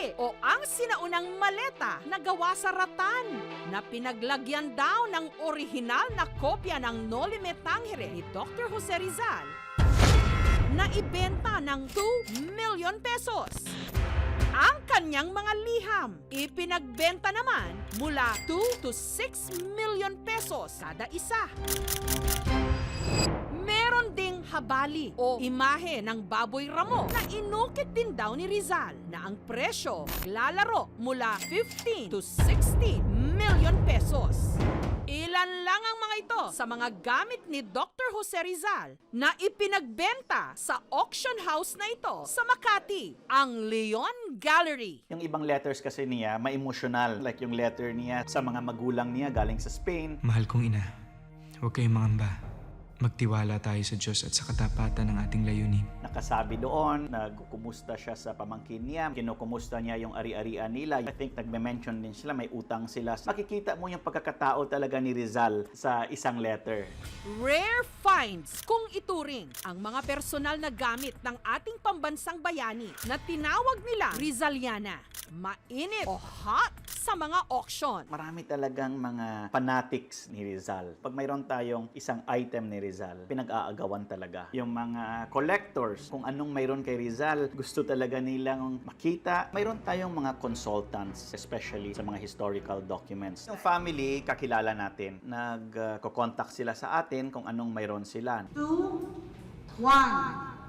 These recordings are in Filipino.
Tangere o ang sinaunang maleta na gawa sa rattan na pinaglagyan daw ng orihinal na kopya ng Noli Me Tangere ni Dr. Jose Rizal na ibenta ng 2 million pesos. Ang kanyang mga liham, ipinagbenta naman mula 2 to 6 million pesos kada isa. Meron ding habali o imahe ng baboy ramo na inukit din daw ni Rizal na ang presyo naglalaro mula 15 to 60 million pesos. Ilan lang ang mga ito sa mga gamit ni Dr. Jose Rizal na ipinagbenta sa auction house na ito sa Makati, ang Leon Gallery. Yung ibang letters kasi niya, ma-emotional. Like yung letter niya sa mga magulang niya galing sa Spain. Mahal kong ina, huwag kayong mangamba. Magtiwala tayo sa Diyos at sa katapatan ng ating layunin. Nakasabi doon, nagkumusta siya sa pamangkin niya, kinukumusta niya yung ari-arian nila. I think nagme-mention din sila, may utang sila. Makikita mo yung pagkakatao talaga ni Rizal sa isang letter. Rare finds kung ituring ang mga personal na gamit ng ating pambansang bayani na tinawag nila Rizaliana. Mainit o hot sa mga auction. Marami talagang mga fanatics ni Rizal. Pag mayroon tayong isang item ni Rizal, pinag-aagawan talaga. Yung mga collectors, kung anong mayroon kay Rizal, gusto talaga nilang makita. Mayroon tayong mga consultants, especially sa mga historical documents. Yung family, kakilala natin. Nag-contact sila sa atin kung anong mayroon sila. 2, 1.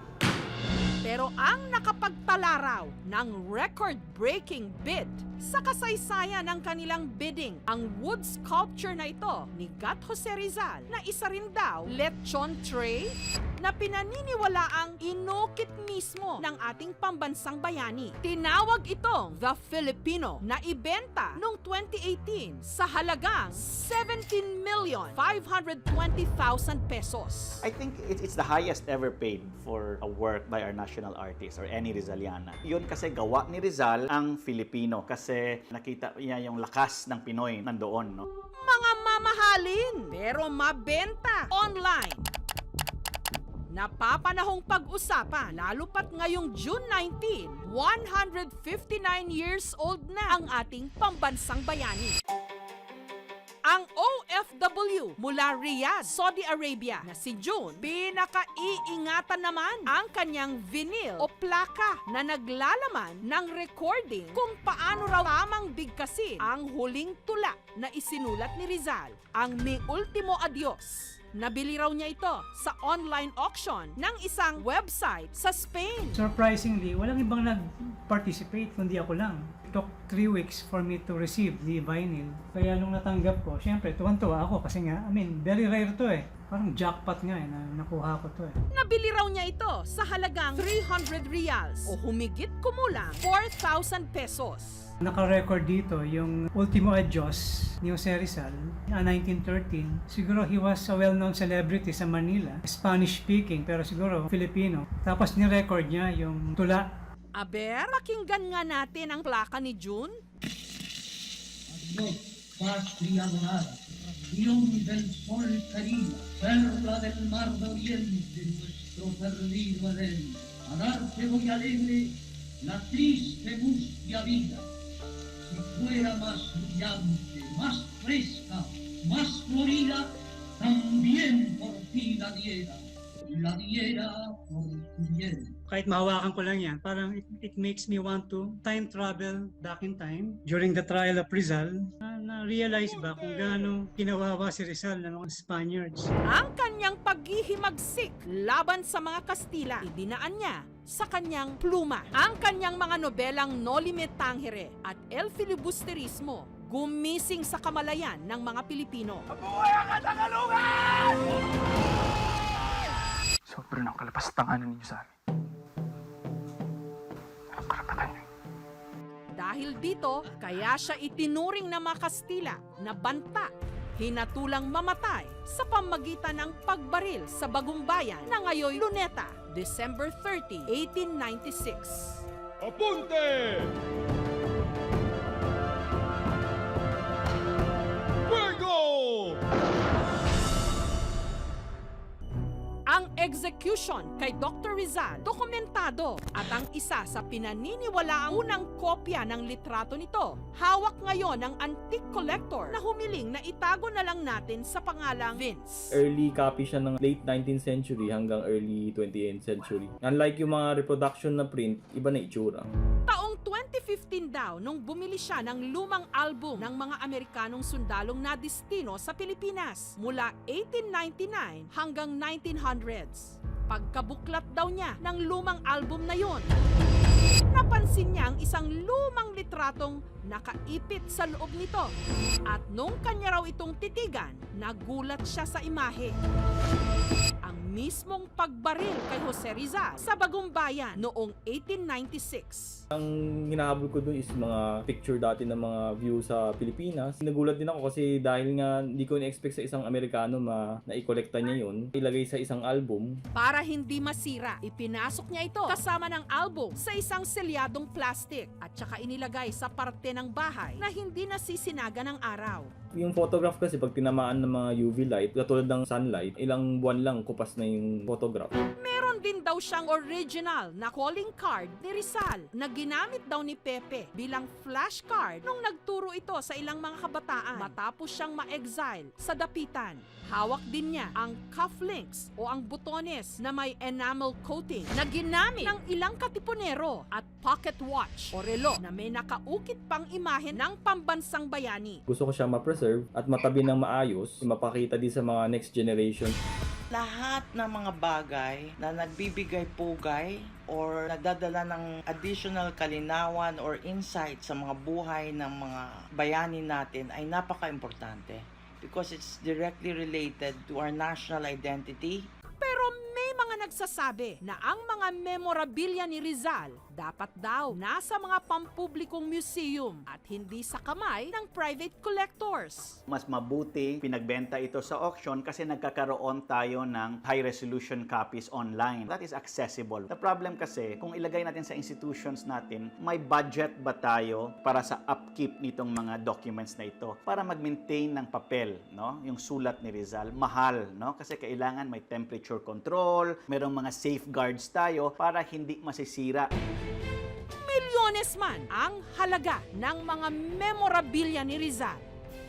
Pero ang nakapagpalaraw ng record-breaking bid sa kasaysayan ng kanilang bidding, ang wood sculpture na ito ni Gat Jose Rizal na isa rin daw lechon tray na pinaniniwalaang inukit mismo ng ating pambansang bayani. Tinawag itong The Filipino na ibenta noong 2018 sa halagang 17,520,000 pesos. I think it's the highest ever paid for a work by our national artist or any Rizaliana. Yun kasi gawa ni Rizal ang Filipino kasi nakita niya yung lakas ng Pinoy nandoon, no? Mga mamahalin pero mabenta online. Napapanahong pag-usapan, lalo pat ngayong June 19, 159 years old na ang ating pambansang bayani. Ang OFW mula Riyadh, Saudi Arabia na si June, pinakaiingatan naman ang kanyang vinyl o plaka na naglalaman ng recording kung paano raw tamang bigkasin ang huling tula na isinulat ni Rizal, ang Mi Ultimo Adios. Nabili raw niya ito sa online auction ng isang website sa Spain. Surprisingly, walang ibang nag-participate kundi ako lang. It took 3 weeks for me to receive the vinyl. Kaya nung natanggap ko, syempre tuwan-tuwa ako kasi nga, very rare to eh. Parang jackpot nga na nakuha ko to eh. Nabili raw niya ito sa halagang 300 reals o humigit kumulang 4,000 pesos. Naka-record dito yung Ultimo Adios ni Jose Rizal, 1913. Siguro he was a well-known celebrity sa Manila. Spanish-speaking pero siguro Filipino. Tapos ni-record niya yung tula. Aber, pakinggan nga natin ang plaka ni June. Adiós, patria dorada, ración del sol querida, perla del mar de oriente, nuestro perdido Edén. A darte voy alegre la triste mustia vida. Si fuera más brillante, más fresca, más florida, también por ti la diera por tu bien. Kahit mahawakan ko lang yan, parang it makes me want to time travel back in time. During the trial of Rizal, na-realize ba kung gaano kinawawa si Rizal ng mga Spaniards. Ang kanyang paghihimagsik laban sa mga Kastila, idinaan niya sa kanyang pluma. Ang kanyang mga nobelang Noli Me Tangere at El Filibusterismo gumising sa kamalayan ng mga Pilipino. Mabuhay ang Katangalungan! Sobrang ang kalapastanganan ninyo sa amin. Anong karapatan niyo? Dahil dito, kaya siya itinuring ng mga Kastila na banta, hinatulang mamatay sa pamagitan ng pagbaril sa Bagong Bayan na ngayon Luneta, December 30, 1896. Apunte! Fuego! Ang execution kay Dr. Rizal, dokumentado at ang isa sa pinaniniwalaang unang kopya ng litrato nito, hawak ngayon ng antique collector na humiling na itago na lang natin sa pangalang Vince. Early copy siya ng late 19th century hanggang early 20th century. Unlike yung mga reproduction na print, iba na itsura. Taong 2015 daw nung bumili siya ng lumang album ng mga Amerikanong sundalong na destino sa Pilipinas mula 1899 hanggang 1900s. Pagkabuklat daw niya ng lumang album na yon, napansin niya ang isang lumang litratong nakaipit sa loob nito. At nung kanya raw itong titigan, nagulat siya sa imahe. Ang mismong pagbaril kay Jose Rizal sa Bagong Bayan noong 1896. Ang hinahabol ko dun is mga picture dati ng mga view sa Pilipinas. Nagulat din ako kasi dahil nga hindi ko na-expect sa isang Amerikano na i-collecta niya yun, ilagay sa isang album. Para hindi masira, ipinasok niya ito kasama ng album sa isang selyadong plastic at saka inilagay sa parte ng bahay na hindi nasisinaga ng araw. Yung photograph kasi pag tinamaan ng mga UV light, katulad ng sunlight, ilang buwan lang kupas na yung photograph. Meron din daw siyang original na calling card ni Rizal na ginamit daw ni Pepe bilang flashcard nung nagturo ito sa ilang mga kabataan matapos siyang ma-exile sa Dapitan. Hawak din niya ang cufflinks o ang butones na may enamel coating na ginamit ng ilang katipunero at pocket watch o relo na may nakaukit pang imahe ng pambansang bayani. Gusto ko siya ma-preserve at matabi ng maayos, mapakita din sa mga next generation. Lahat ng mga bagay na nagbibigay pugay or nagdadala ng additional kalinawan or insight sa mga buhay ng mga bayani natin ay napaka-importante because it's directly related to our national identity. Pero may mga nagsasabi na ang mga memorabilia ni Rizal dapat daw nasa mga pampublikong museum at hindi sa kamay ng private collectors. Mas mabuti pinagbenta ito sa auction kasi nagkakaroon tayo ng high-resolution copies online. That is accessible. The problem kasi, kung ilagay natin sa institutions natin, may budget ba tayo para sa upkeep nitong mga documents na ito? Para mag-maintain ng papel, no? Yung sulat ni Rizal, mahal, no? Kasi kailangan may temperature control, merong mga safeguards tayo para hindi masisira. Milyones man ang halaga ng mga memorabilia ni Rizal.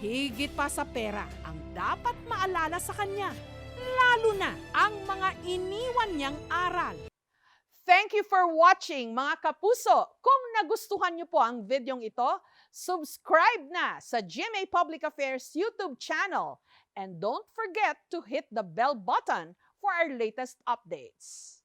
Higit pa sa pera ang dapat maalala sa kanya, lalo na ang mga iniwan niyang aral. Thank you for watching mga kapuso. Kung nagustuhan niyo po ang videong ito, subscribe na sa GMA Public Affairs YouTube channel and don't forget to hit the bell button for our latest updates.